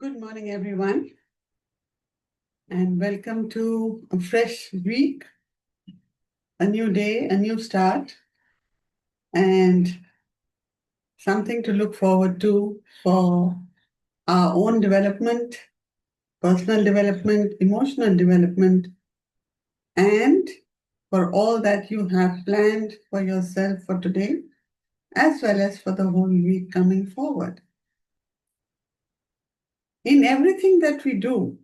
Good morning, everyone, and welcome to a fresh week, a new day, a new start, and something to look forward to for our own development, personal development, emotional development, and for all that you have planned for yourself for today, as well as for the whole week coming forward. In everything that we do,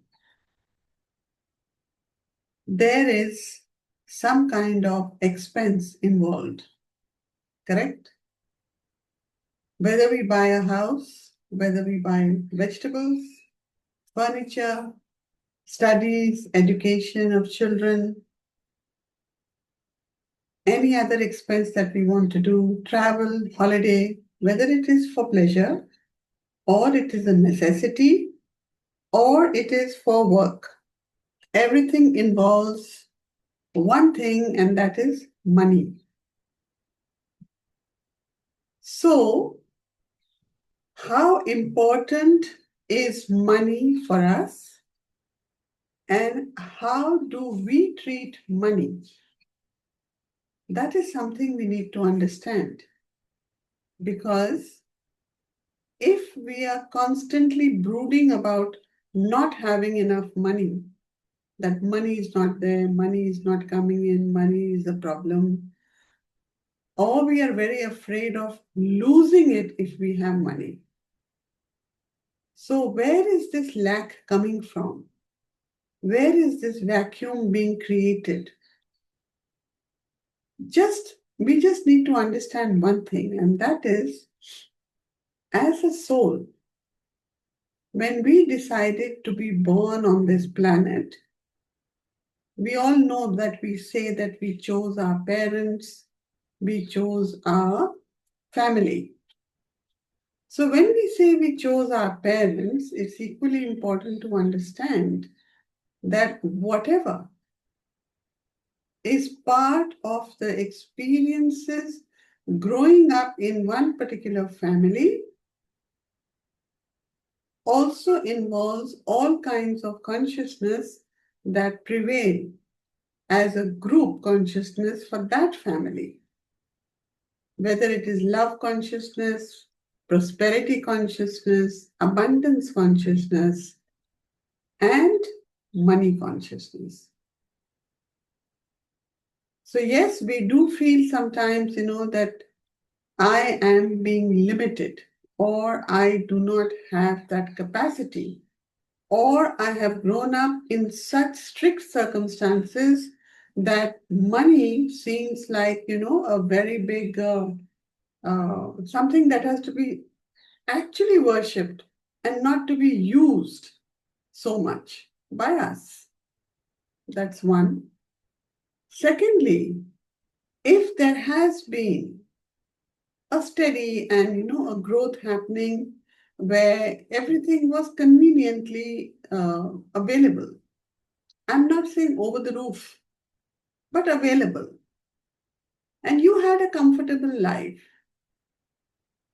there is some kind of expense involved, correct? Whether we buy a house, whether we buy vegetables, furniture, studies, education of children, any other expense that we want to do, travel, holiday, whether it is for pleasure or it is a necessity or it is for work, everything involves one thing, and that is money. So, how important is money for us, and how do we treat money? That is something we need to understand, because if we are constantly brooding about not having enough money, that money is not there, money is not coming in, money is a problem, or we are very afraid of losing it if we have money. So where is this lack coming from? Where is this vacuum being created? We just need to understand one thing, and that is, as a soul, when we decided to be born on this planet, we all know that we say that we chose our parents, we chose our family. So when we say we chose our parents, it's equally important to understand that whatever is part of the experiences growing up in one particular family also involves all kinds of consciousness that prevail as a group consciousness for that family. Whether it is love consciousness, prosperity consciousness, abundance consciousness, and money consciousness. So yes, we do feel sometimes, that I am being limited, or I do not have that capacity, or I have grown up in such strict circumstances that money seems like, a very big something that has to be actually worshipped and not to be used so much by us. That's one. Secondly, if there has been a steady and a growth happening where everything was conveniently available, I'm not saying over the roof, but available, and you had a comfortable life,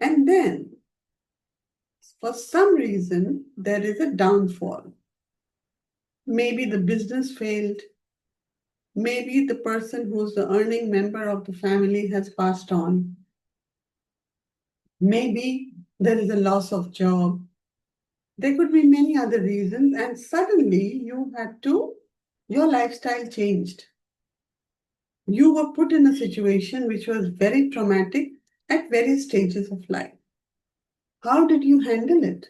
and then for some reason there is a downfall. Maybe the business failed, maybe the person who's the earning member of the family has passed on, maybe there is a loss of job. There could be many other reasons, and suddenly your lifestyle changed. You were put in a situation which was very traumatic at various stages of life. How did you handle it?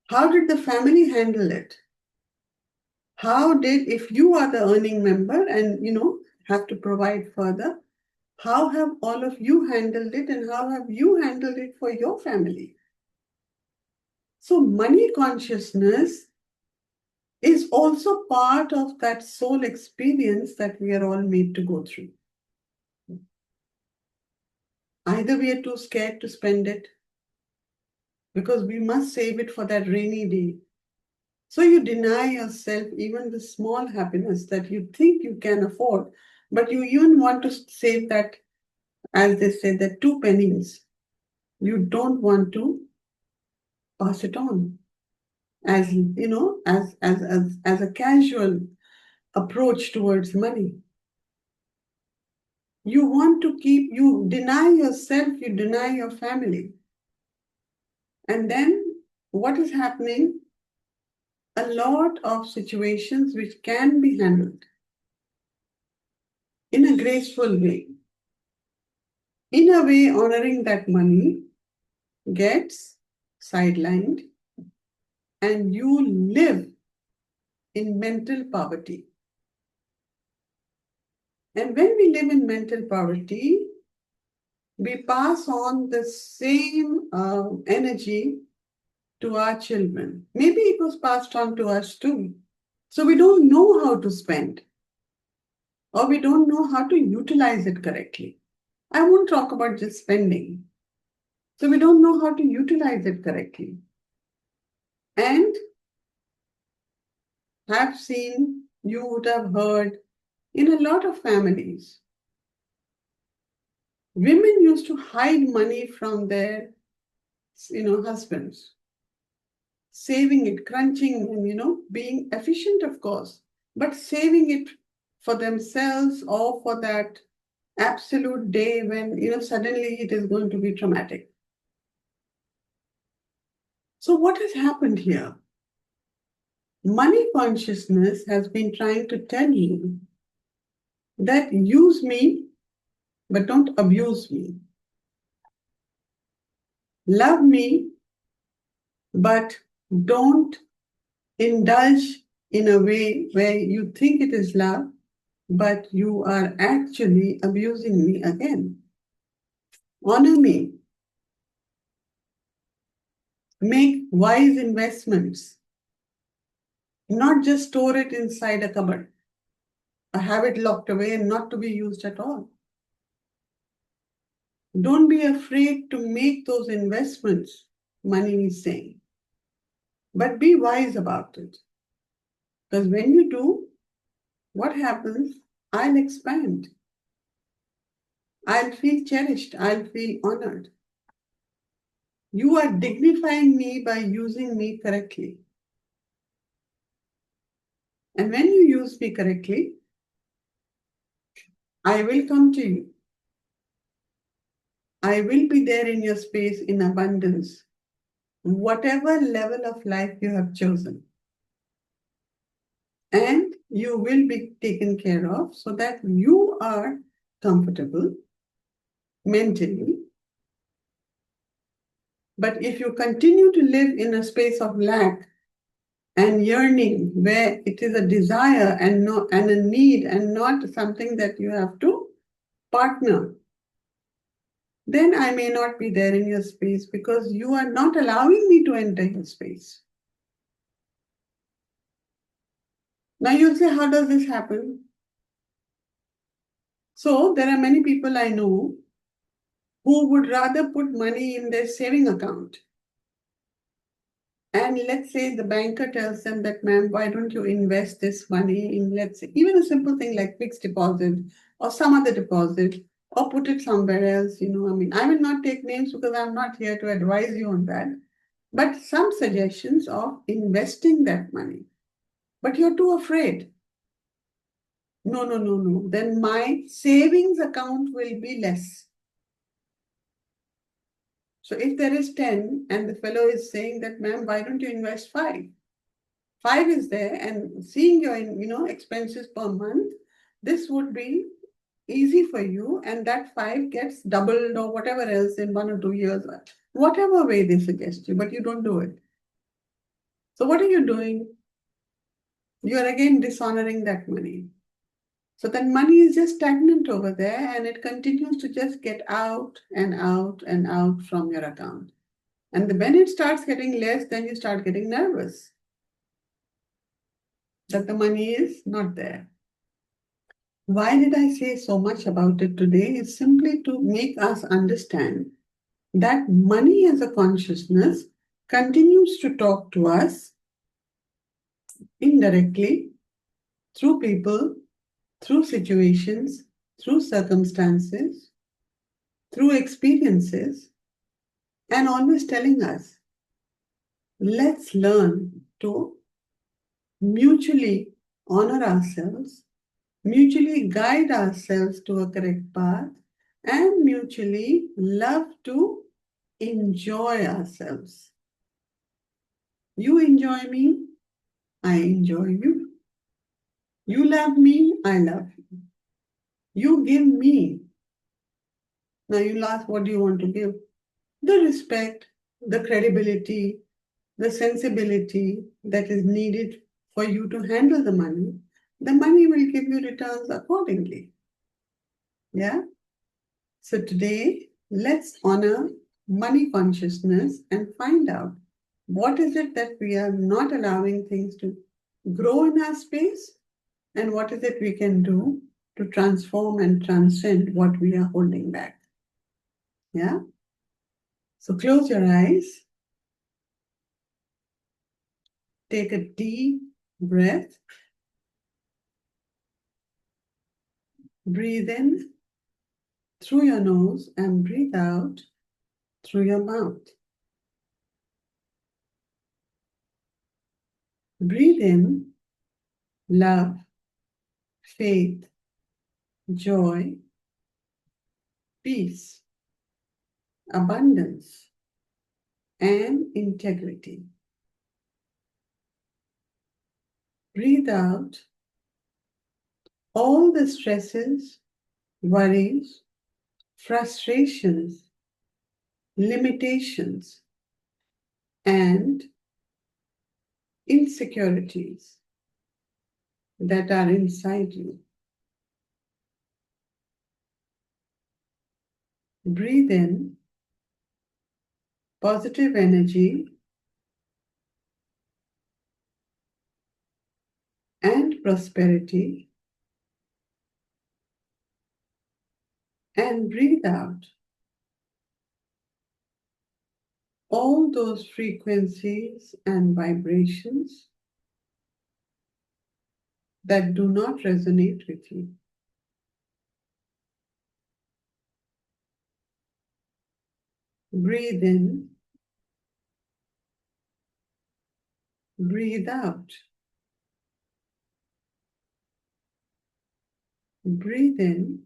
How did the family handle it? If you are the earning member and, have to provide further, how have all of you handled it, and how have you handled it for your family? So money consciousness is also part of that soul experience that we are all made to go through. Either we are too scared to spend it because we must save it for that rainy day. So you deny yourself even the small happiness that you think you can afford, but you even want to save that, as they say, the 2 pennies. You don't want to pass it on. as as a casual approach towards money. You deny yourself, you deny your family. And then what is happening? A lot of situations which can be handled in a graceful way, in a way honoring that money, gets sidelined, and you live in mental poverty. And when we live in mental poverty, we pass on the same energy to our children. Maybe it was passed on to us too. So we don't know how to spend, or we don't know how to utilize it correctly. I won't talk about just spending. So we don't know how to utilize it correctly. And have seen, you would have heard in a lot of families, women used to hide money from their husbands, saving it, crunching, and being efficient, of course, but saving it for themselves or for that absolute day when suddenly it is going to be traumatic. So what has happened here? Money consciousness has been trying to tell you that use me, but don't abuse me. Love me, but don't indulge in a way where you think it is love, but you are actually abusing me again. Honor me. Make wise investments. Not just store it inside a cupboard, or have it locked away and not to be used at all. Don't be afraid to make those investments, money is saying. But be wise about it. Because when you do, what happens? I'll expand. I'll feel cherished. I'll feel honored. You are dignifying me by using me correctly. And when you use me correctly, I will come to you. I will be there in your space in abundance, whatever level of life you have chosen. And you will be taken care of so that you are comfortable mentally. But if you continue to live in a space of lack and yearning, where it is a desire and a need and not something that you have to partner, then I may not be there in your space because you are not allowing me to enter your space. Now you'll say, how does this happen? So there are many people I know who would rather put money in their saving account. And let's say the banker tells them that, ma'am, why don't you invest this money in, let's say, even a simple thing like fixed deposit or some other deposit, or put it somewhere else. I will not take names because I'm not here to advise you on that. But some suggestions of investing that money. But you're too afraid. No, no, no, no. Then my savings account will be less. So if there is 10 and the fellow is saying that, ma'am, why don't you invest 5? 5 is there, and seeing your expenses per month, this would be easy for you, and that 5 gets doubled or whatever else in 1 or 2 years, whatever way they suggest you, but you don't do it. So what are you doing? You are again dishonoring that money. So that money is just stagnant over there, and it continues to just get out and out and out from your account. And when it starts getting less, then you start getting nervous that the money is not there. Why did I say so much about it today? Is simply to make us understand that money as a consciousness continues to talk to us indirectly through people, through situations, through circumstances, through experiences, and always telling us, let's learn to mutually honor ourselves, mutually guide ourselves to a correct path, and mutually love to enjoy ourselves. You enjoy me, I enjoy you. You love me, I love you. You give me. Now you'll ask, what do you want to give? The respect, the credibility, the sensibility that is needed for you to handle the money will give you returns accordingly. Yeah? So today, let's honor money consciousness and find out what is it that we are not allowing things to grow in our space, and what is it we can do to transform and transcend what we are holding back. Yeah? So close your eyes, take a deep breath, breathe in through your nose and breathe out through your mouth. Breathe in love, faith, joy, peace, abundance, and integrity. Breathe out all the stresses, worries, frustrations, limitations, and insecurities that are inside you. Breathe in positive energy and prosperity, and breathe out all those frequencies and vibrations that do not resonate with you. Breathe in, breathe out. Breathe in,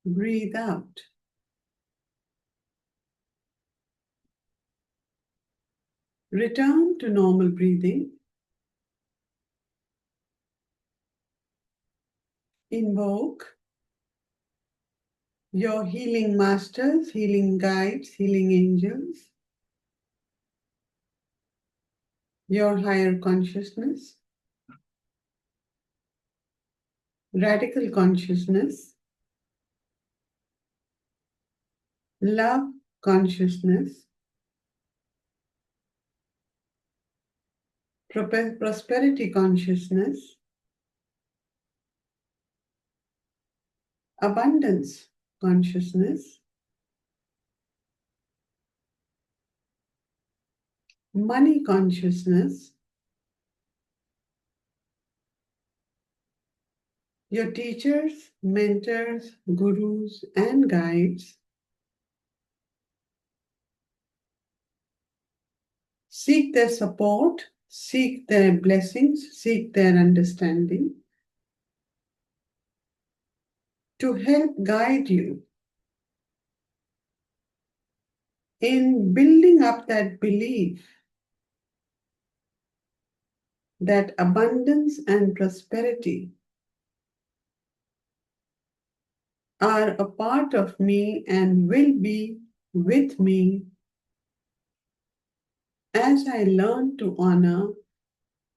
breathe out. Return to normal breathing. Invoke your healing masters, healing guides, healing angels, your higher consciousness, radical consciousness, love consciousness, prosperity consciousness, abundance consciousness, money consciousness, your teachers, mentors, gurus, and guides. Seek their support, seek their blessings, seek their understanding to help guide you in building up that belief that abundance and prosperity are a part of me and will be with me as I learn to honor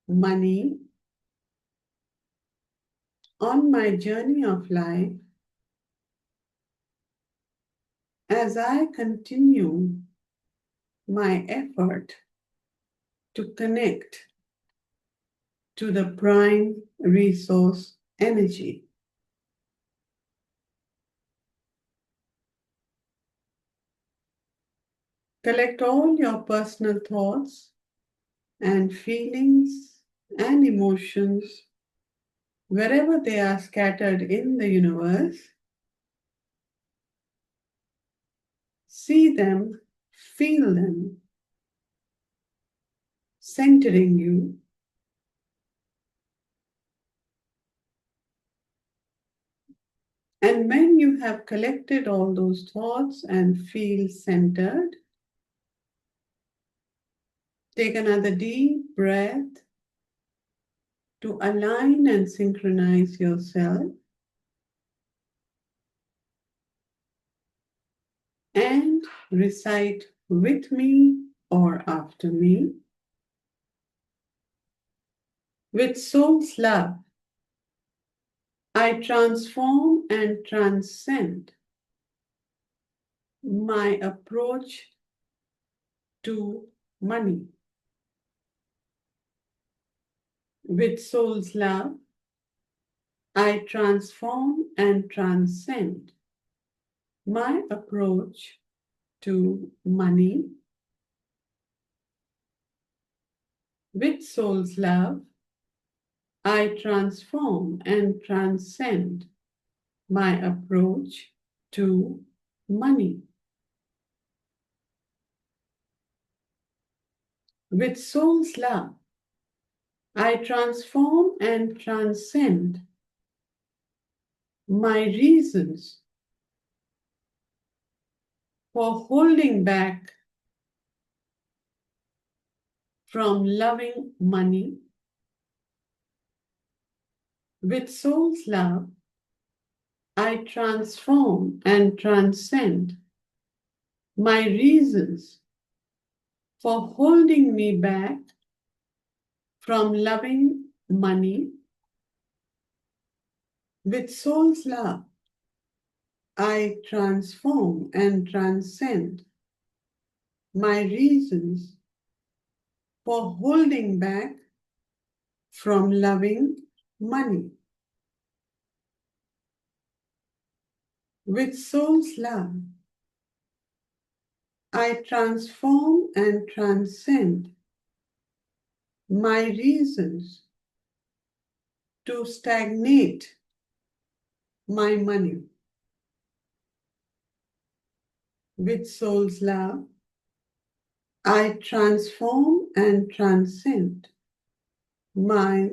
money on my journey of life, as I continue my effort to connect to the prime resource energy. Collect all your personal thoughts and feelings and emotions wherever they are scattered in the universe. See them, feel them, centering you. And when you have collected all those thoughts and feel centered, take another deep breath to align and synchronize yourself. And recite with me or after me. With soul's love, I transform and transcend my approach to money. With soul's love, I transform and transcend my approach to money. With soul's love, I transform and transcend my approach to money. With soul's love, I transform and transcend my reasons for holding back from loving money. With soul's love, I transform and transcend my reasons for holding me back from loving money. With soul's love, I transform and transcend my reasons for holding back from loving money. With soul's love, I transform and transcend my reasons to stagnate my money. With soul's love, I transform and transcend my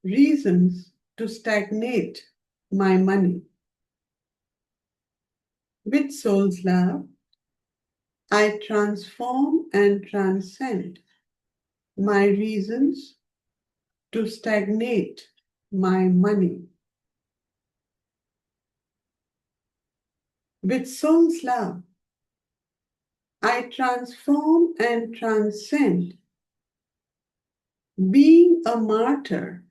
reasons to stagnate my money. With soul's love, I transform and transcend my reasons to stagnate my money. With soul's love, I transform and transcend being a martyr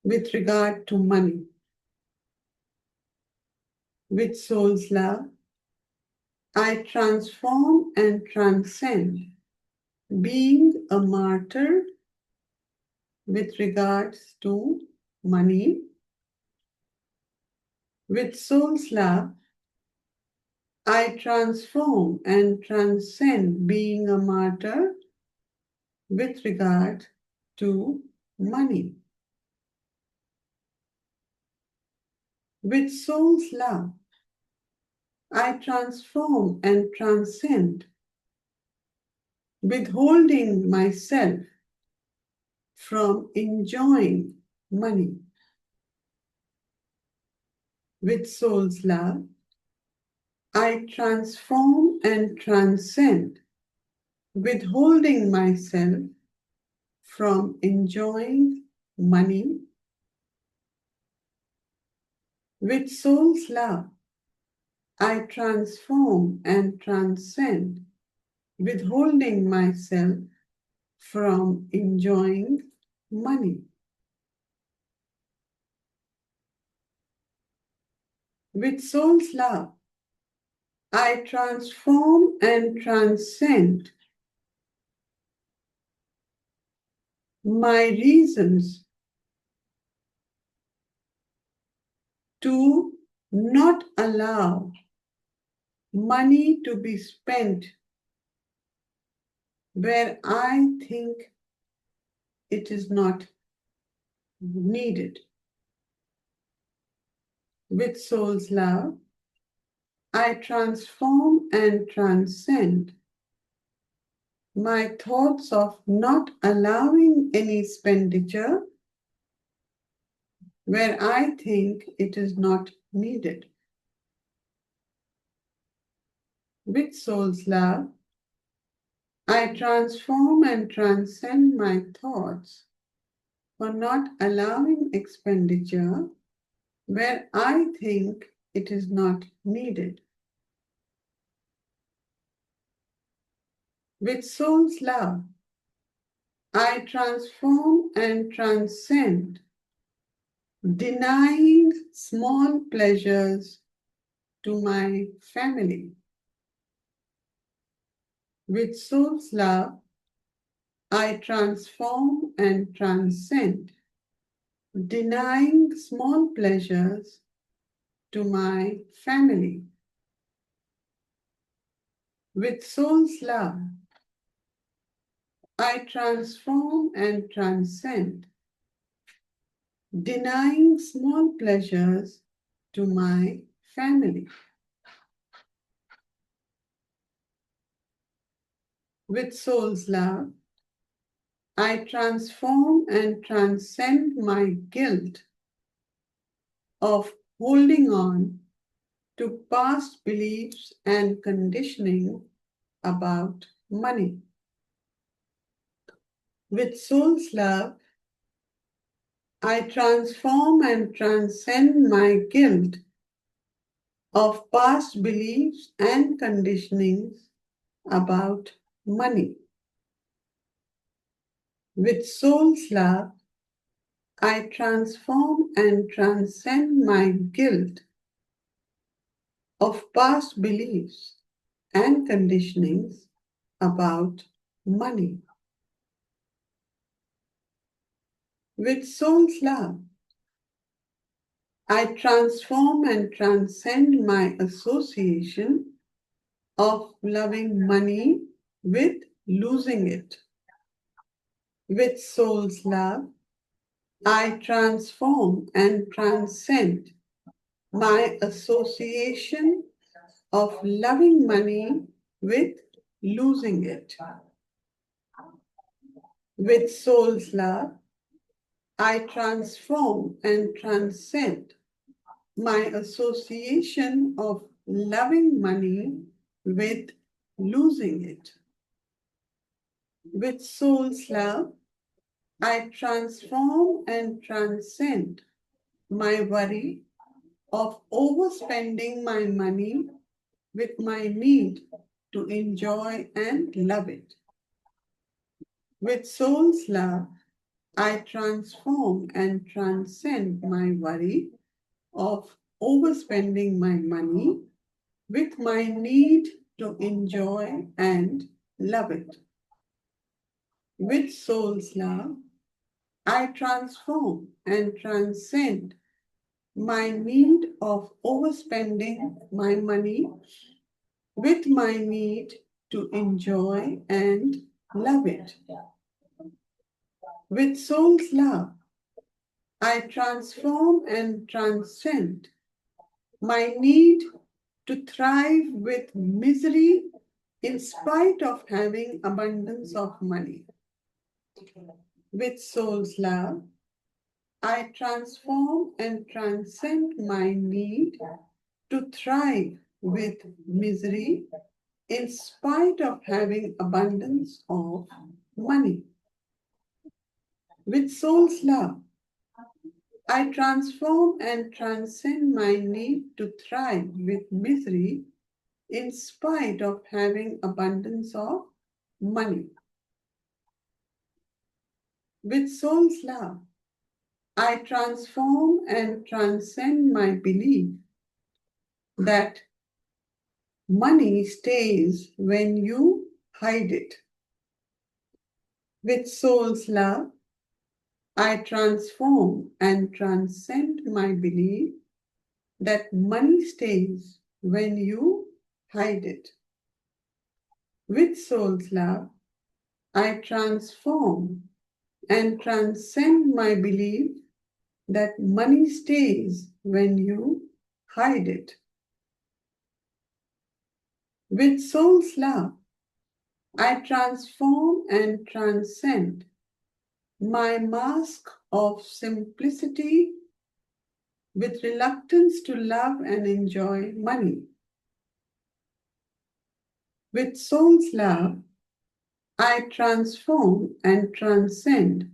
with regard to money. With soul's love, I transform and transcend being a martyr with regards to money. With soul's love, I transform and transcend being a martyr with regard to money. With soul's love, I transform and transcend withholding myself from enjoying money. With soul's love, I transform and transcend withholding myself from enjoying money. With soul's love, I transform and transcend withholding myself from enjoying money. With soul's love, I transform and transcend my reasons to not allow money to be spent where I think it is not needed. With soul's love, I transform and transcend my thoughts of not allowing any expenditure where I think it is not needed. With soul's love, I transform and transcend my thoughts for not allowing expenditure where I think it is not needed. With soul's love, I transform and transcend, denying small pleasures to my family. With soul's love, I transform and transcend, denying small pleasures to my family. With soul's love, I transform and transcend, denying small pleasures to my family. With soul's love, I transform and transcend my guilt of holding on to past beliefs and conditioning about money. With soul's love, I transform and transcend my guilt of past beliefs and conditionings about money. With soul's love, I transform and transcend my guilt of past beliefs and conditionings about money. With soul's love, I transform and transcend my association of loving money with losing it. With soul's love, I transform and transcend my association of loving money with losing it. With soul's love, I transform and transcend my association of loving money with losing it. With soul's love, I transform and transcend my worry of overspending my money with my need to enjoy and love it. With soul's love, I transform and transcend my worry of overspending my money with my need to enjoy and love it. With soul's love, I transform and transcend my need of overspending my money with my need to enjoy and love it. With soul's love, I transform and transcend my need to thrive with misery in spite of having abundance of money. With soul's love, I transform and transcend my need to thrive with misery in spite of having abundance of money. With soul's love, I transform and transcend my need to thrive with misery in spite of having abundance of money. With soul's love, I transform and transcend my belief that money stays when you hide it. With soul's love, I transform and transcend my belief that money stays when you hide it. With soul's love, I transform and transcend my belief that money stays when you hide it. With soul's love, I transform and transcend my mask of simplicity with reluctance to love and enjoy money. With soul's love, I transform and transcend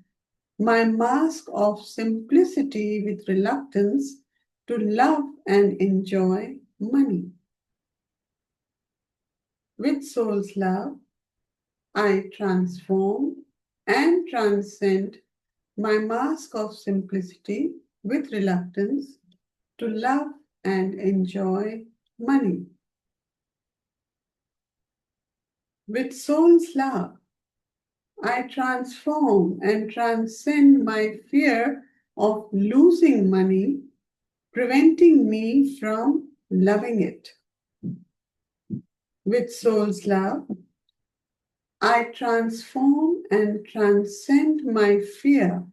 my mask of simplicity with reluctance to love and enjoy money. With soul's love, I transform and transcend my mask of simplicity with reluctance to love and enjoy money. With soul's love, I transform and transcend my fear of losing money, preventing me from loving it. With soul's love, I transform and transcend my fear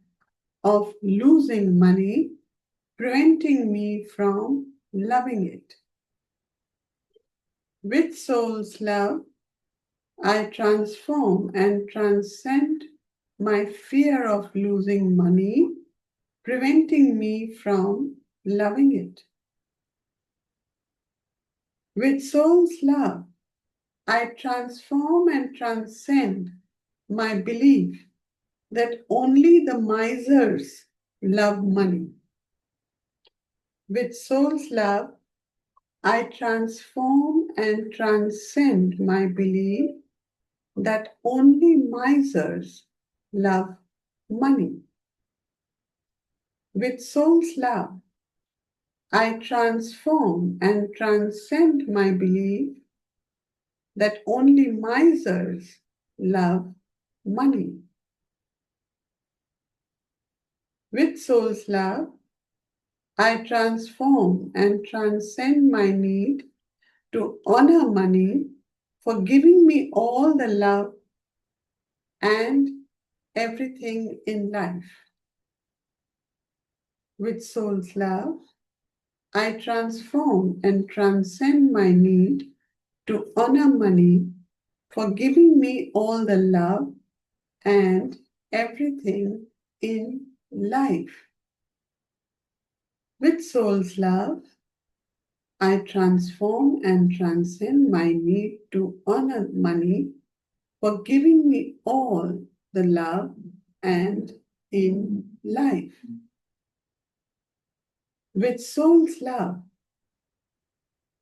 of losing money, preventing me from loving it. With soul's love, I transform and transcend my fear of losing money, preventing me from loving it. With soul's love, I transform and transcend my belief that only the misers love money. With soul's love, I transform and transcend my belief that only misers love money. With soul's love, I transform and transcend my belief that only misers love money. With soul's love, I transform and transcend my need to honor money for giving me all the love and everything in life. With soul's love, I transform and transcend my need to honor money for giving me all the love and everything in life. With soul's love, I transform and transcend my need to honor money for giving me all the love and in life. With soul's love,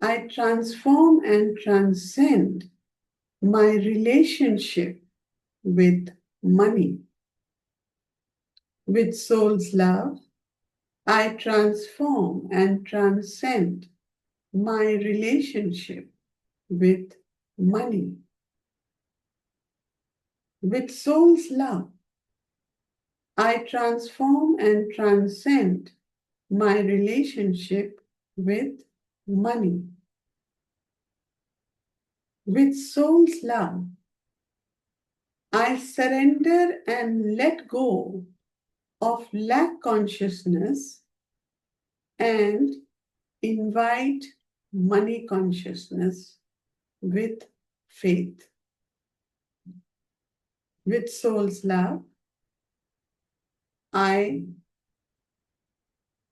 I transform and transcend my relationship with money. With soul's love, I transform and transcend my relationship with money. With soul's love, I transform and transcend my relationship with money. With soul's love, I surrender and let go of lack consciousness and invite money consciousness with faith. With soul's love, I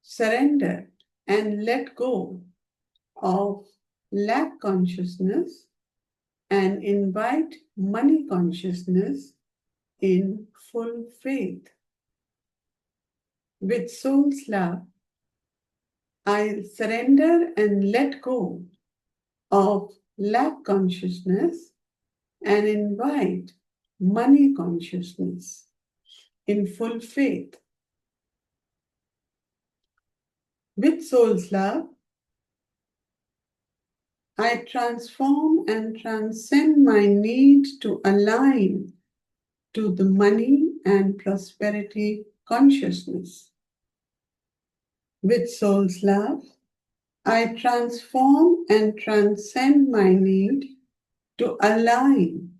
surrender and let go of lack consciousness and invite money consciousness in full faith. With soul's love, I surrender and let go of lack consciousness and invite money consciousness in full faith. With soul's love, I transform and transcend my need to align to the money and prosperity consciousness. With soul's love, I transform and transcend my need to align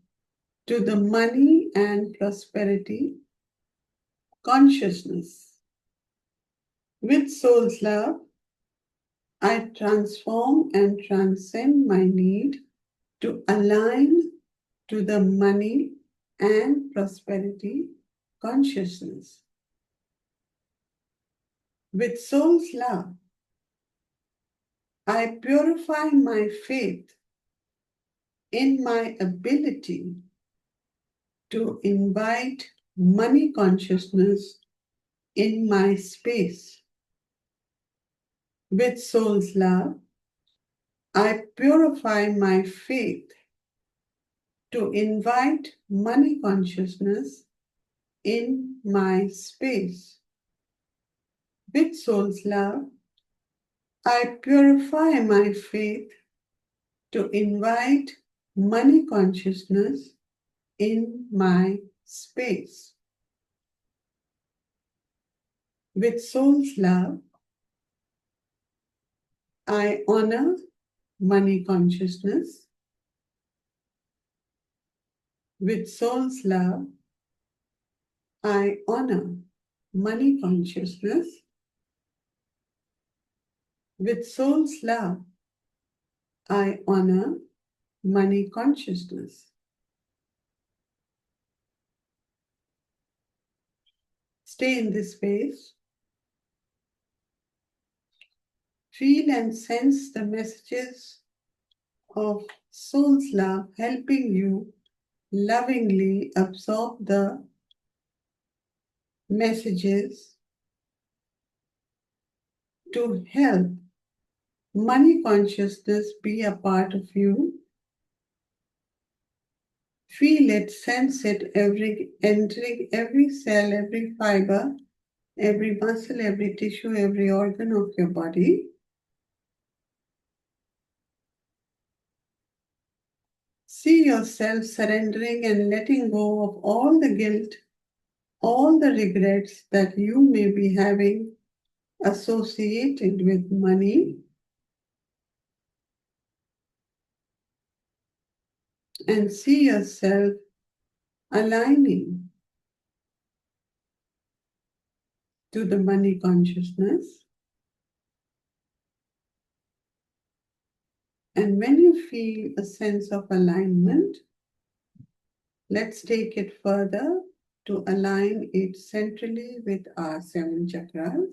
to the money and prosperity consciousness. With soul's love, I transform and transcend my need to align to the money and prosperity consciousness. With soul's love, I purify my faith in my ability to invite money consciousness in my space. With soul's love, I purify my faith to invite money consciousness in my space. With soul's love, I purify my faith to invite money consciousness in my space. With soul's love, I honor money consciousness. With soul's love, I honor money consciousness. With soul's love, I honor money consciousness. Stay in this space. Feel and sense the messages of soul's love helping you lovingly absorb the messages to help money consciousness be a part of you. Feel it, sense it, entering every cell, every fiber, every muscle, every tissue, every organ of your body. See yourself surrendering and letting go of all the guilt, all the regrets that you may be having associated with money, and see yourself aligning to the money consciousness. And when you feel a sense of alignment, let's take it further to align it centrally with our 7 chakras.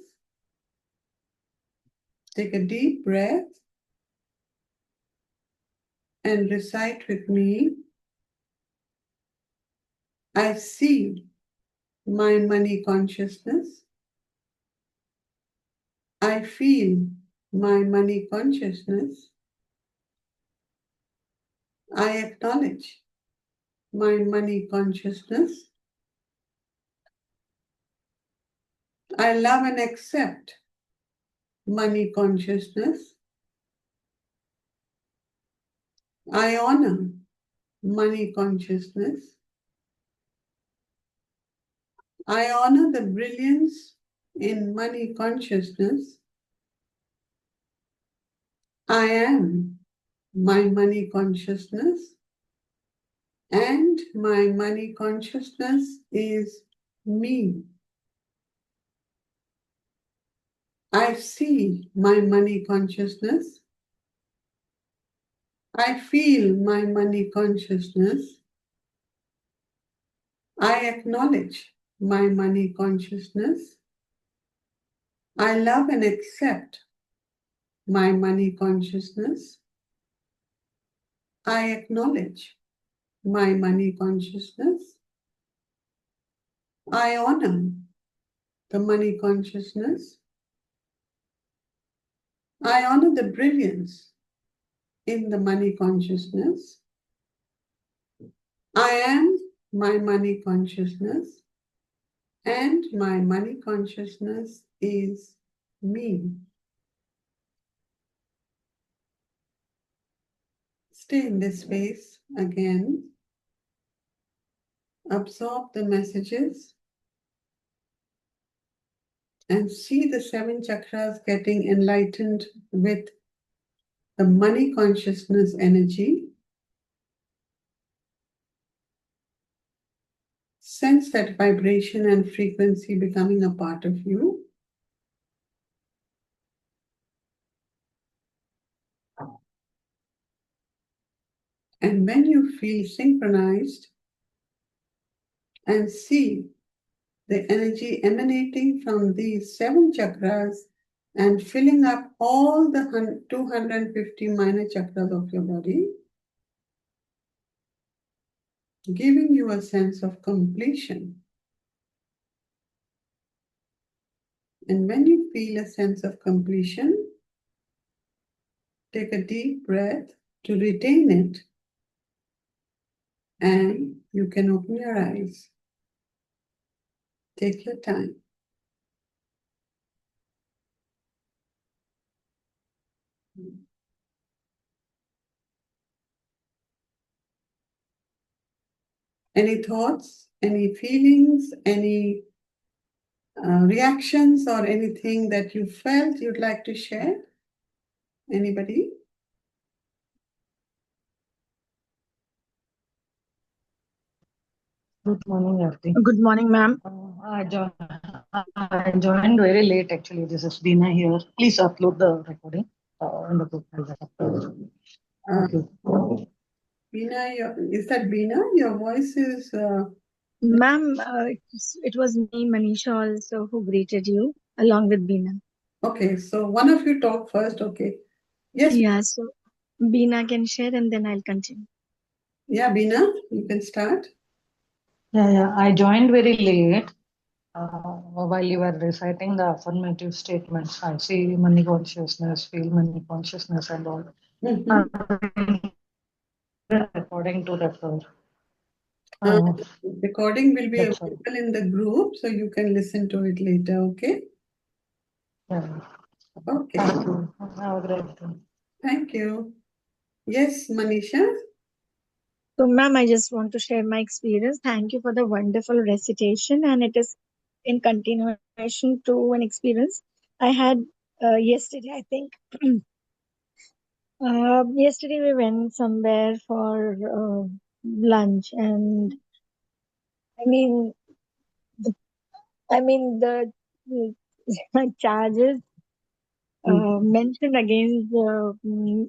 Take a deep breath and recite with me. I see my money consciousness. I feel my money consciousness. I acknowledge my money consciousness. I love and accept money consciousness. I honor money consciousness. I honor the brilliance in money consciousness. I am my money consciousness, and my money consciousness is me. I see my money consciousness. I feel my money consciousness. I acknowledge my money consciousness. I love and accept my money consciousness. I acknowledge my money consciousness. I honor the money consciousness. I honor the brilliance in the money consciousness. I am my money consciousness, and my money consciousness is me. Stay in this space again. Absorb the messages and see the 7 chakras getting enlightened with the money consciousness energy. Sense that vibration and frequency becoming a part of you. And when you feel synchronized and see the energy emanating from these 7 chakras and filling up all the 250 minor chakras of your body, giving you a sense of completion. And when you feel a sense of completion, take a deep breath to retain it, and you can open your eyes. Take your time. Any thoughts, any feelings, any reactions, or anything that you felt you'd like to share? Anybody? Good morning, Arti. Good morning, ma'am. I joined very late actually. This is Beena here. Please upload the recording in the group. Uh, Thank you. Beena, is that Beena? Your voice is. Ma'am, it was me, Manisha, also who greeted you along with Beena. Okay, so one of you talk first. Okay. Yes. Yeah, so Beena can share and then I'll continue. Yeah, Beena, you can start. Yeah. I joined very late. While you were reciting the affirmative statements, I see money consciousness, feel money consciousness, and all. Mhm. According to refer. Uh, Uh, recording will be that's all. available in the group, so you can listen to it later. Okay. Yeah. Okay. Thank you. Have a great day. Thank you. Yes, Manisha. So, ma'am, I just want to share my experience. Thank you for the wonderful recitation, and it is in continuation to an experience I had yesterday, I think. Yesterday, we went somewhere for lunch, and I mean, the, the charges mentioned against in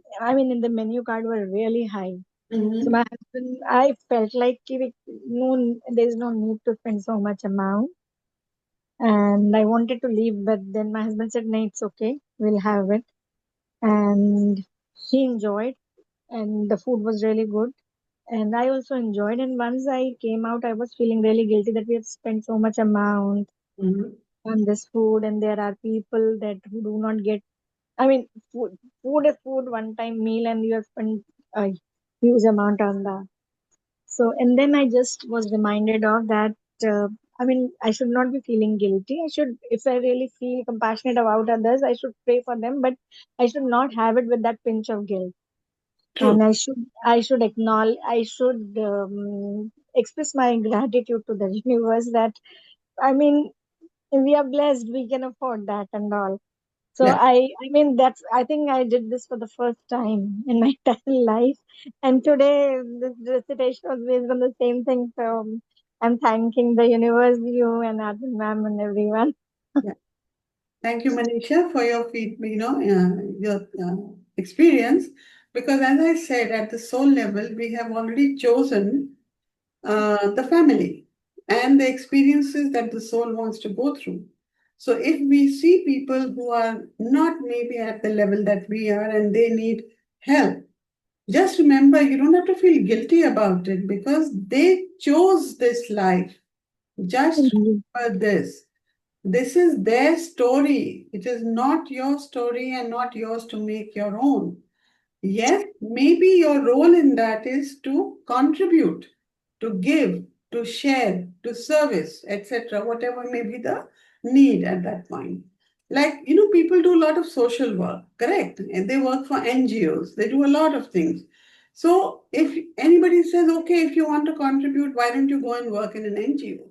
the menu card were really high. So Mm-hmm. my husband, I felt like no, there's no need to spend so much amount, and I wanted to leave, but then my husband said, "No, it's okay, we'll have it," and he enjoyed, and the food was really good. And I also enjoyed. And once I came out, I was feeling really guilty that we have spent so much amount Mm-hmm. on this food, and there are people that who do not get. I mean, food is food, one time meal, and you have spent a huge amount on that. So, and then I just was reminded of that. I should not be feeling guilty. I should, if I really feel compassionate about others, I should pray for them, but I should not have it with that pinch of guilt. True. And I should acknowledge, I should express my gratitude to the universe that, I mean, we are blessed, we can afford that and all. So Yeah. I think I did this for the first time in my entire life. And today this recitation was based on the same thing. So I'm thanking the universe, you and Arjun ma'am and everyone. Yeah. Thank you, Manisha, for your your experience. Because as I said, at the soul level, we have already chosen the family and the experiences that the soul wants to go through. So if we see people who are not maybe at the level that we are and they need help, just remember you don't have to feel guilty about it because they chose this life. Just Mhm. remember this. This is their story. It is not your story and not yours to make your own. Yes, maybe your role in that is to contribute, to give, to share, to service, etc., whatever may be the need at that point. Like, people do a lot of social work, correct? And they work for NGOs, they do a lot of things. So, if anybody says, okay, if you want to contribute, why don't you go and work in an NGO?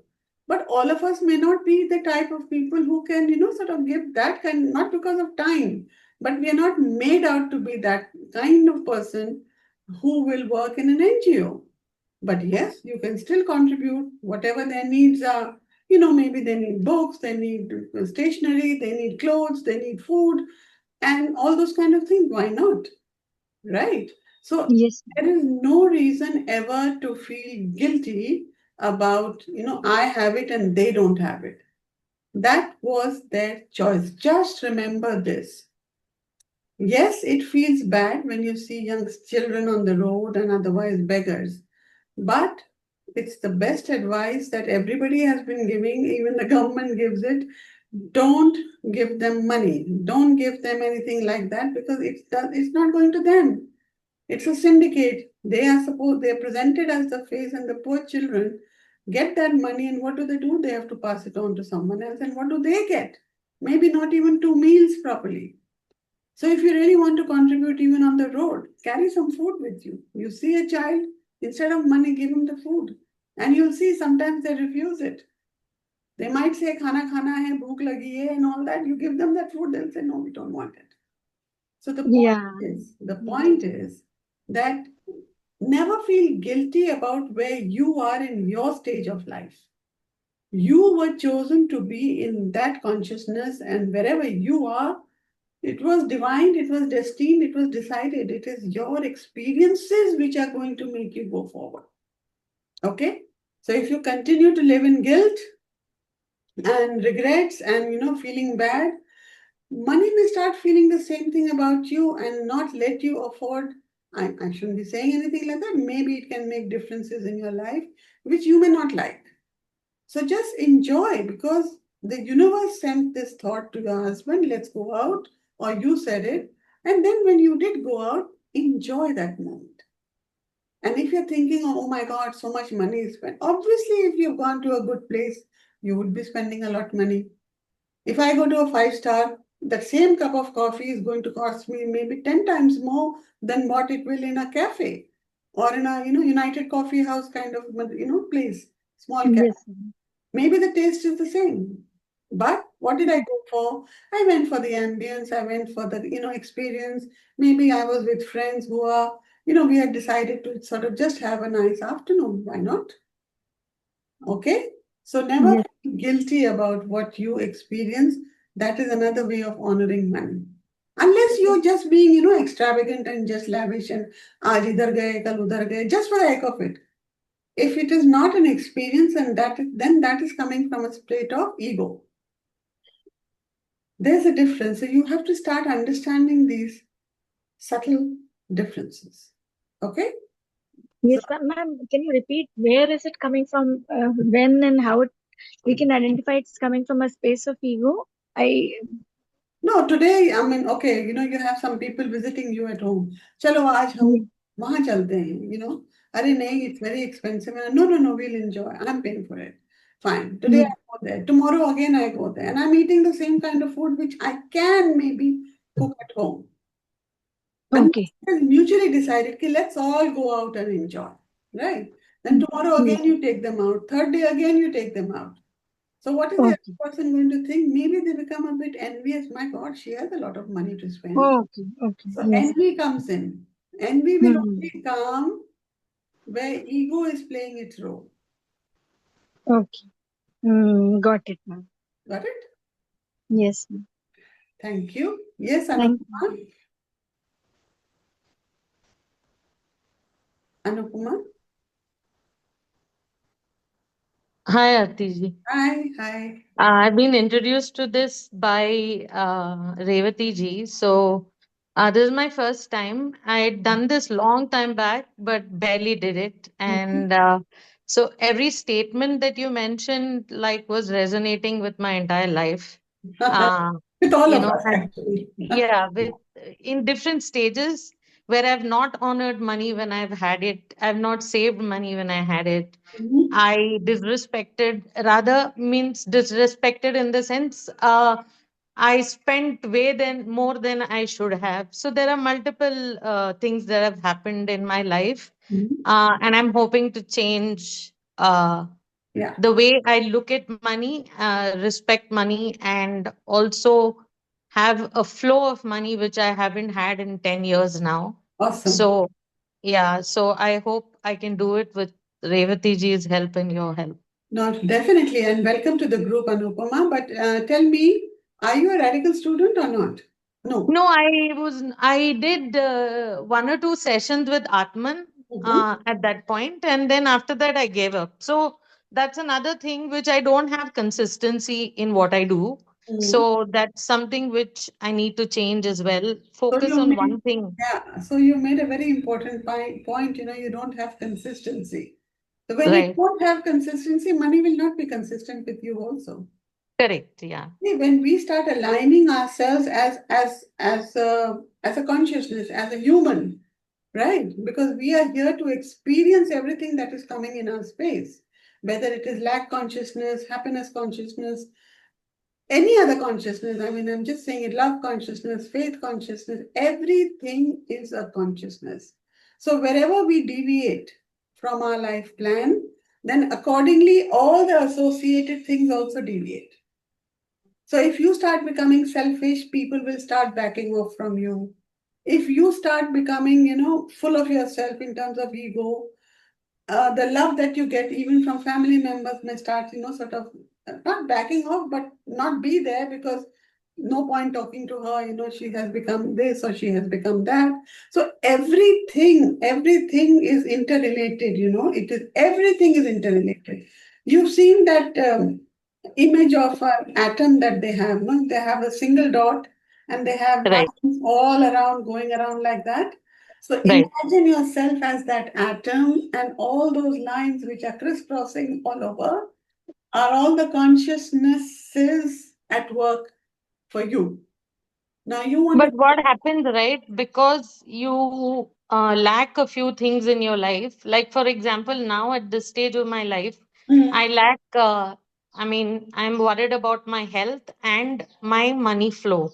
But all of us may not be the type of people who can, sort of give that kind, not because of time, but we are not made out to be that kind of person who will work in an NGO. But yes, you can still contribute whatever their needs are. Maybe they need books, they need stationery, they need clothes, they need food, and all those kind of things. Why not? Right? So Yes. there is no reason ever to feel guilty about, I have it and they don't have it. That was their choice. Just remember this. Yes, it feels bad when you see young children on the road and otherwise beggars, but it's the best advice that everybody has been giving, even the government gives it. Don't give them money. Don't give them anything like that because it's not going to them. It's a syndicate. They're presented as the face, and the poor children get that money, and what do? They have to pass it on to someone else, and what do they get? Maybe not even 2 meals properly. So if you really want to contribute even on the road, carry some food with you. You see a child, instead of money, give him the food. And you'll see sometimes they refuse it. They might say, khana hai, bhook lagi hai, and all that. You give them that food, they'll say, no, we don't want it. So Yeah. the point is that never feel guilty about where you are in your stage of life. You were chosen to be in that consciousness, and wherever you are, it was divine, it was destined, it was decided. It is your experiences which are going to make you go forward. Okay? So if you continue to live in guilt and regrets and feeling bad, money may start feeling the same thing about you and not let you afford. I shouldn't be saying anything like that. Maybe it can make differences in your life which you may not like. So just enjoy because the universe sent this thought to your husband, let's go out, or you said it. And then when you did go out, enjoy that moment. And if you're thinking, oh my God, so much money is spent, obviously, if you've gone to a good place, you would be spending a lot of money. If I go to a 5 star, that same cup of coffee is going to cost me maybe 10 times more than what it will in a cafe or in a United Coffee House kind of place, small cafe. Yes. Maybe the taste is the same. But what did I go for? I went for the ambience, I went for the experience. Maybe I was with friends who are, we had decided to sort of just have a nice afternoon. Why not? Okay? So never Yes. feel guilty about what you experience. That is another way of honoring money. Unless you're just being, extravagant and just lavish and aaj idhar gaye, kal udhar gaye, just for the heck of it. If it is not an experience, and then that is coming from a state of ego. There's a difference. So you have to start understanding these subtle differences. Okay? So Yes, ma'am. Can you repeat where is it coming from? When and how we can identify it's coming from a space of ego? I no, today, I mean, okay, you have some people visiting you at home. Chalo, aaj hum wahan chalte hain, Are nahi, it's very expensive. No, no, no, we'll enjoy. I'm paying for it. Fine. Today I go there. Tomorrow again I go there. And I'm eating the same kind of food which I can maybe cook at home. And okay. it's mutually decided, okay, let's all go out and enjoy. Right? Then tomorrow Yes. again you take them out. Third day again you take them out. So what is the Okay. other person going to think? Maybe they become a bit envious. My God, she has a lot of money to spend. Okay. Okay. So Yes. envy comes in. Envy will Hmm. only come where ego is playing its role. Okay. Got it, ma'am. Got it? Yes, ma'am. Thank you. Yes, Thank you. Anupama. Anupama. Hi, Arti. Hi, hi. I've been introduced to this by Revati ji. So this is my first time. I had done this long time back, but barely did it. And so every statement that you mentioned, like, was resonating with my entire life. Uh, With all you of know, us, and actually. yeah, with in different stages where I've not honored money when I've had it, I've not saved money when I had it. Mhm. I disrespected, rather means disrespected in the sense I spent more than I should have. So there are multiple things that have happened in my life, Mhm. and I'm hoping to change Yeah, the way I look at money, respect money, and also have a flow of money which I haven't had in 10 years now. awesome. So yeah, so I hope I can do it with Revati ji's help and your help. Not definitely, and welcome to the group, Anupama. But tell me, are you a radical student or not? No. No, I did 1 or 2 sessions with Atman at that point, and then after that I gave up. So that's another thing which I don't have consistency in what I do. Mhm. So that's something which I need to change as well. So Focus you on made, one thing. yeah, so you made a very important point, you don't have consistency. So when you Right. don't have consistency, money will not be consistent with you also. Correct. Yeah. See, when we start aligning ourselves as a consciousness, as a human, right? Because we are here to experience everything that is coming in our space, whether it is lack consciousness, happiness consciousness, any other consciousness. I mean, I'm just saying it, love consciousness, faith consciousness, everything is a consciousness. So wherever we deviate from our life plan, then accordingly, all the associated things also deviate. So if you start becoming selfish, people will start backing off from you. If you start becoming, full of yourself in terms of ego, the love that you get even from family members may start, sort of not backing off, but not be there because no point talking to her, she has become this or she has become that. So everything is interrelated, everything is interrelated. You've seen that image of an atom that they have, no? They have a single dot and they have Right. lines all around, going around like that. So Right. imagine yourself as that atom, and all those lines which are crisscrossing all over are all the consciousnesses at work for you. Now you want But to. what happens, right? Because you lack a few things in your life. Like, for example, now at this stage of my life, Mhm. I lack, I'm worried about my health and my money flow.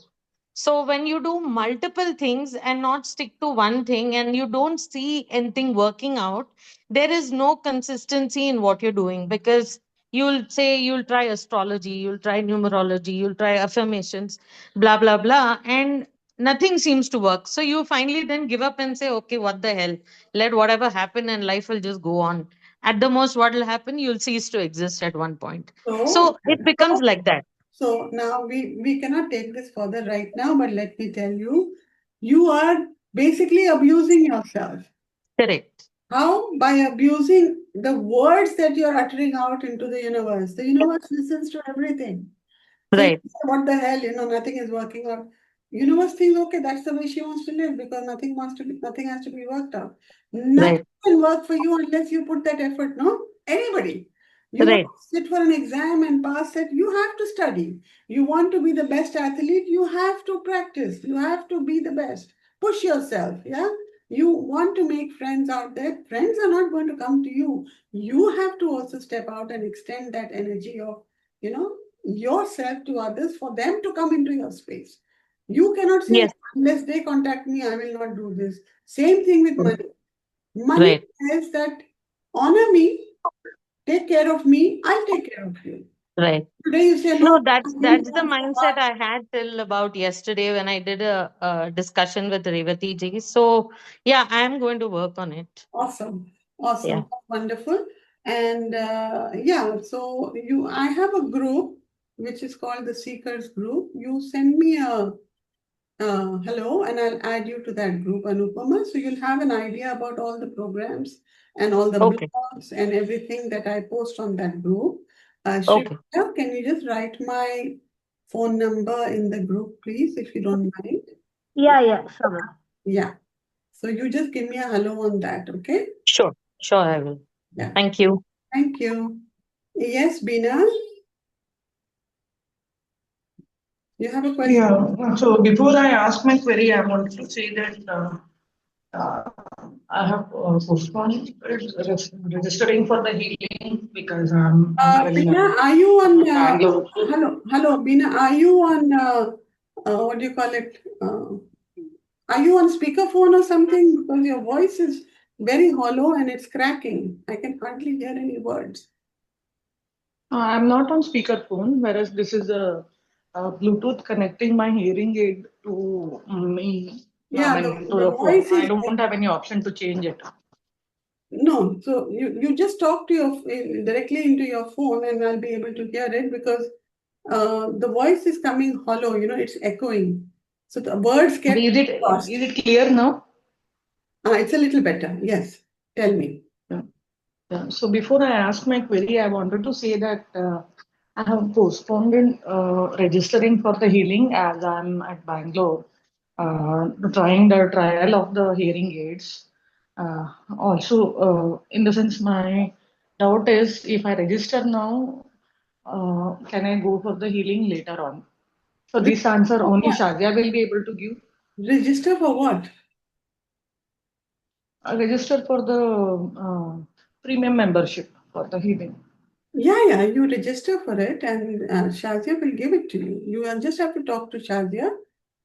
So when you do multiple things and not stick to one thing and you don't see anything working out, there is no consistency in what you're doing, because you'll say you'll try astrology, you'll try numerology, you'll try affirmations, blah, blah, blah, and nothing seems to work. So you finally then give up and say, okay, what the hell? Let whatever happen and life will just go on. At the most, what will happen? You'll cease to exist at one point. So, So it becomes so, like that. so now we cannot take this further right now, but let me tell you, you are basically abusing yourself. Correct. How? By abusing the words that you're uttering out into the universe. The universe listens to everything. So you Right. say, what the hell, nothing is working out. Universe thinks, okay, that's the way she wants to live because nothing has to be worked out. Nothing Right. can work for you unless you put that effort, no? Anybody. You want Right. to sit for an exam and pass it, you have to study. You want to be the best athlete, you have to practice. You have to be the best. Push yourself, yeah? You want to make friends out there, friends are not going to come to you. You have to also step out and extend that energy of, you know, yourself to others for them to come into your space. You cannot say, Yes. unless they contact me, I will not do this. Same thing with money. Money Right. says that honor me, take care of me, I'll take care of you. Right. Today you say, No, no, I'm that's the so mindset hard. I had till about yesterday when I did a discussion with Revati ji. So yeah, I am going to work on it. Awesome, Yeah. awesome, wonderful. And yeah, so I have a group which is called the Seekers Group. You send me a hello, and I'll add you to that group, Anupama. So you'll have an idea about all the programs and all the Okay. blogs and everything that I post on that group. Okay. Shrivya, can you just write my phone number in the group, please, if you don't mind? Yeah, yeah, sure. Yeah. So you just give me a hello on that, okay? Sure. Sure, I will. Yeah. Thank you. Thank you. Yes, Bina, you have a question? Yeah. So before I ask my query, I want to say that uh, I have postponed registering for the healing because I'm traveling Bina, around are you on? Bangalore. Hello, Bina, are you on? What do you call it? Are you on speakerphone or something? Because your voice is very hollow and it's cracking. I can hardly hear any words. I'm not on speakerphone, whereas this is a Bluetooth connecting my hearing aid to me. I Yeah, mean, to the the phone. voice I is don't have any option to change it. no. So you just talk to your directly into your phone, and I'll be able to hear it because the voice is coming hollow. It's echoing. So the words get lost. Is it clear now? It's a little better. Yes. Tell me. Yeah. So before I ask my query, I wanted to say that I have postponed in, registering for the healing as I'm at Bangalore, trying the trial of the hearing aids. In the sense, my doubt is if I register now, can I go for the healing later on? So this answer only Shazia will be able to give. Register for what? Register for the premium membership for the healing. Yeah, you register for it and Shazia will give it to you. You just have to talk to Shazia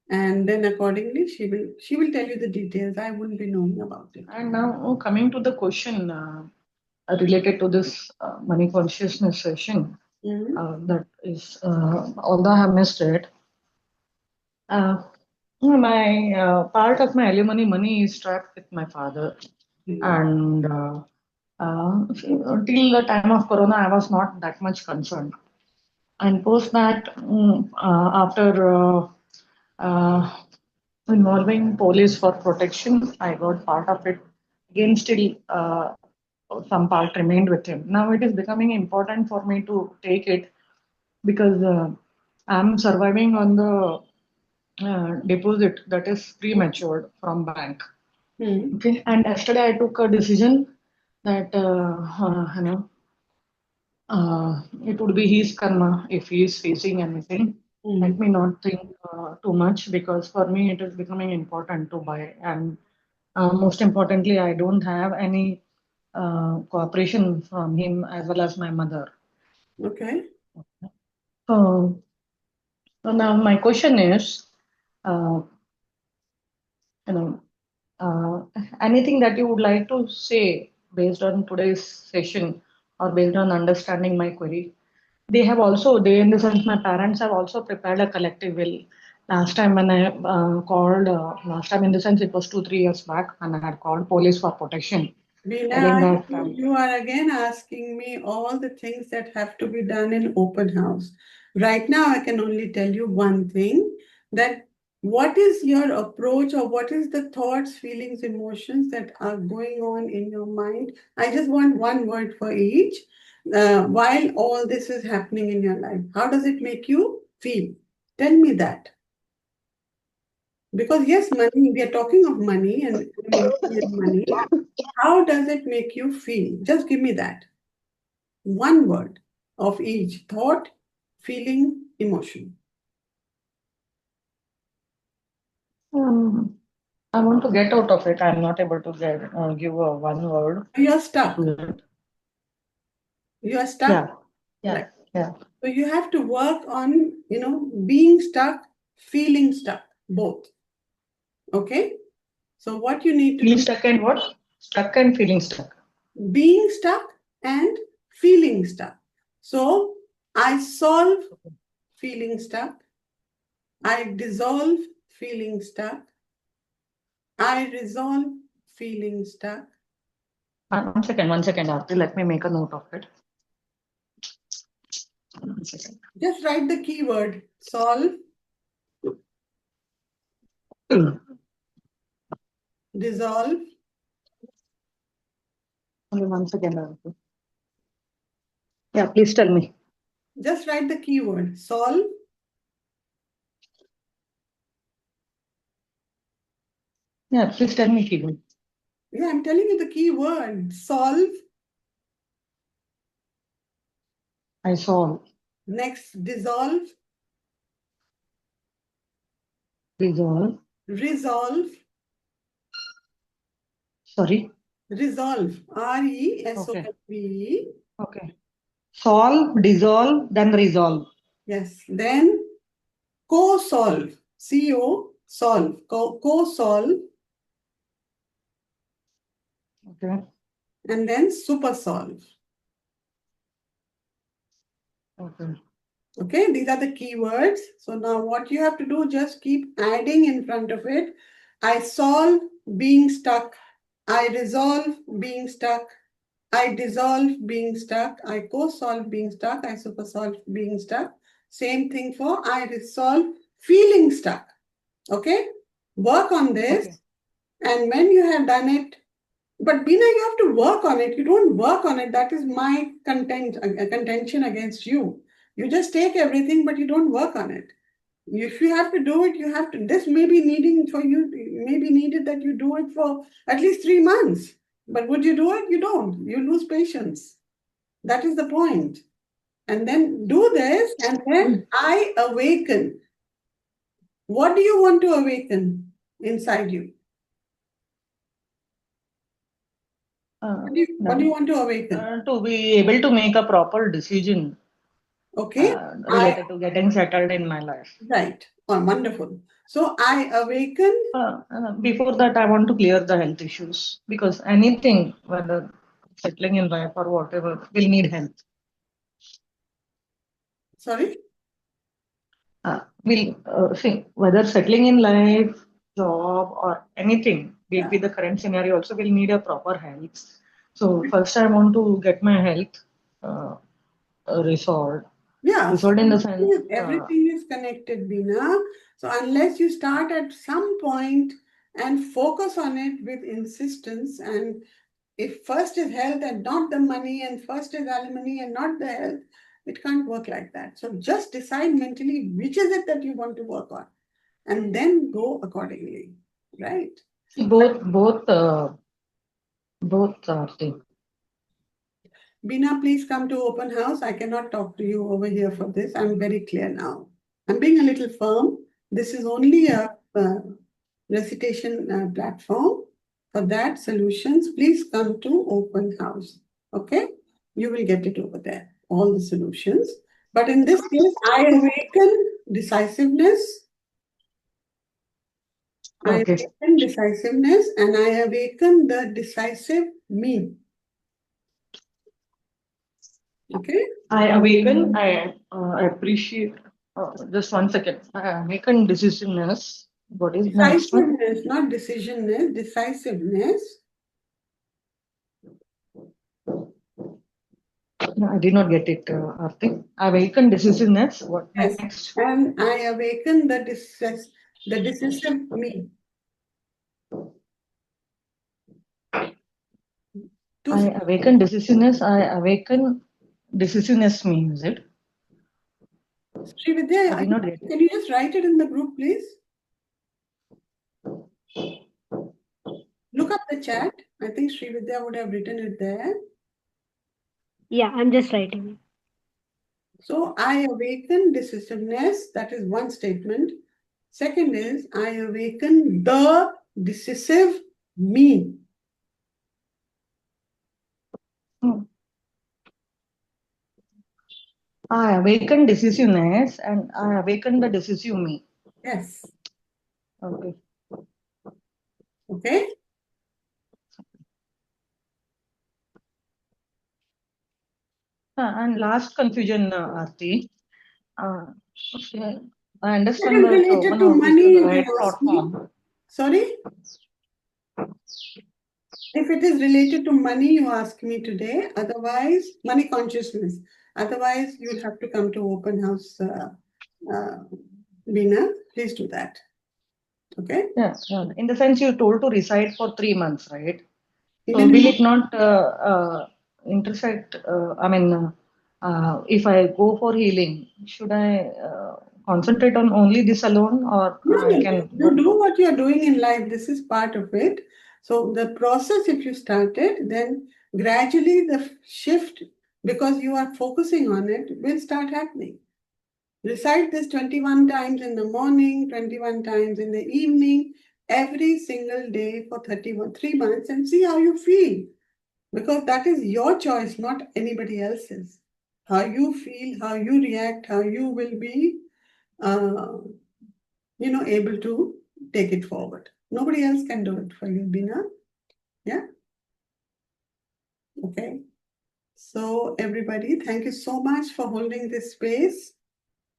and then accordingly she will tell you the details. I wouldn't be knowing about it. And now coming to the question related to this money consciousness session, that is, although I have missed it, my part of my alimony money is trapped with my father, and till the time of Corona, I was not that much concerned. And post that, after uh, involving police for protection, I got part of it. Again, still some part remained with him. Now it is becoming important for me to take it because I'm surviving on the deposit that is prematured from bank. Okay, and yesterday I took a decision that it would be his karma if he is facing anything. Let me not think too much because for me it is becoming important to buy. And most importantly, I don't have any cooperation from him as well as my mother. Okay. So now my question is, uh, you know, anything that you would like to say based on today's session or based on understanding my query? They in the sense, my parents have also prepared a collective will. Last time when I called, last time in the sense it was 2-3 years back, and I had called police for protection, telling Veena, that you are again asking me all the things that have to be done in open house. Right now, I can only tell you one thing, that what is your approach or what is the thoughts, feelings, emotions that are going on in your mind? I just want one word for each. While all this is happening in your life, how does it make you feel? Tell me that. Because yes, money, we are talking of money and money. How does it make you feel? Just give me that. One word of each: thought, feeling, emotion. I want to get out of it. I'm not able to give a one word. You're stuck. You are stuck. Yeah. Right. Yeah. So you have to work on, being stuck, feeling stuck, both. Okay? So what you need to Feel do, stuck and what? Stuck and feeling stuck. being stuck and feeling stuck. So I solve feeling stuck. I dissolve feeling stuck. I resolve feeling stuck. One second, Aarti. Let me make a note of it. 1 second. Just write the keyword solve, dissolve. Only 1 second, Aarti. Yeah, please tell me. Just write the keyword solve, Yeah, please tell me, keyword. yeah, I'm telling you the keyword solve. I solve, Next, dissolve, resolve. resolve, Sorry. resolve, RESOLVE. Okay. Solve, dissolve, then resolve. Yes, then co-solve, solve, co-solve, Okay. and then super solve. Okay. Okay, these are the keywords. So now what you have to do, just keep adding in front of it. I solve being stuck. I resolve being stuck. I dissolve being stuck. I co-solve being stuck. I super solve being stuck. Same thing for I resolve feeling stuck. Okay? Work on this. Okay. And when you have done it, but Bina, you have to work on it. You don't work on it. That is my contention against you. You just take everything, but you don't work on it. If you have to do it, you have to. This may be needing for you, may be needed that you do it for at least 3 months. But would you do it? You don't. You lose patience. That is the point. And then do this, and then I awaken. What do you want to awaken inside you? What do you want to awaken? To be able to make a proper decision Okay, related to getting settled in my life. right. Oh, wonderful. So I awaken. Before that, I want to clear the health issues because anything, whether settling in life or whatever, will need health. Sorry? See, whether settling in life, job, or anything, be Yeah. it be the current scenario, also will need a proper health. So first, I want to get my health resolved. Yeah, Resolved in the sense. everything is connected, Bina. So unless you start at some point and focus on it with insistence, and if first is health and not the money, and first is alimony and not the health, it can't work like that. So just decide mentally which is it that you want to work on, and then go accordingly, right? Both are things. Bina, please come to open house. I cannot talk to you over here for this. I'm very clear now. I'm being a little firm. This is only a recitation platform. For that solutions, please come to open house. Okay? You will get it over there, all the solutions. But in this case, I awaken decisiveness. I Okay. awaken decisiveness, and I awaken the decisive me. Okay? I awaken. I appreciate. Just 1 second. I awaken decisiveness. What is the next one? Decisiveness, not decisionness, decisiveness. No, I did not get it, Aarti. Awaken decisiveness. What Yes. next? And I awaken the decisive me. I awaken decisiveness. I awaken decisiveness me. Is it? Srividya, I did not get it. can you just write it in the group, please? Look up the chat. I think Srividya would have written it there. Yeah, I'm just writing it. So I awaken decisiveness. That is one statement. Second is I awaken the decisive me. I awaken decisiveness and I awaken the decisive me. Yes. Okay. Okay. And last confusion, Aarti. Okay. I If it understand is that related open to house is money, the you can right ask me. platform. Sorry? If it is related to money, you ask me today. Otherwise, money consciousness. Otherwise, you'll have to come to open house, Bina. Please do that. Okay? Yeah. In the sense you told to reside for 3 months, right? In So an will it not intersect? If I go for healing, should I concentrate on only this alone, or No, I can you go? do what you're doing in life. This is part of it. So the process, if you started, then gradually the shift, because you are focusing on it, will start happening. Recite this 21 times in the morning, 21 times in the evening, every single day for 3 months, and see how you feel. Because that is your choice, not anybody else's. How you feel, how you react, how you will be, uh, able to take it forward. Nobody else can do it for you, Bina. Yeah? Okay. So, everybody, thank you so much for holding this space.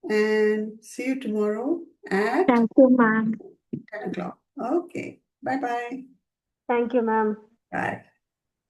And see you tomorrow at Thank you, ma'am. 10 o'clock. Okay. Bye-bye. Thank you, ma'am. Bye.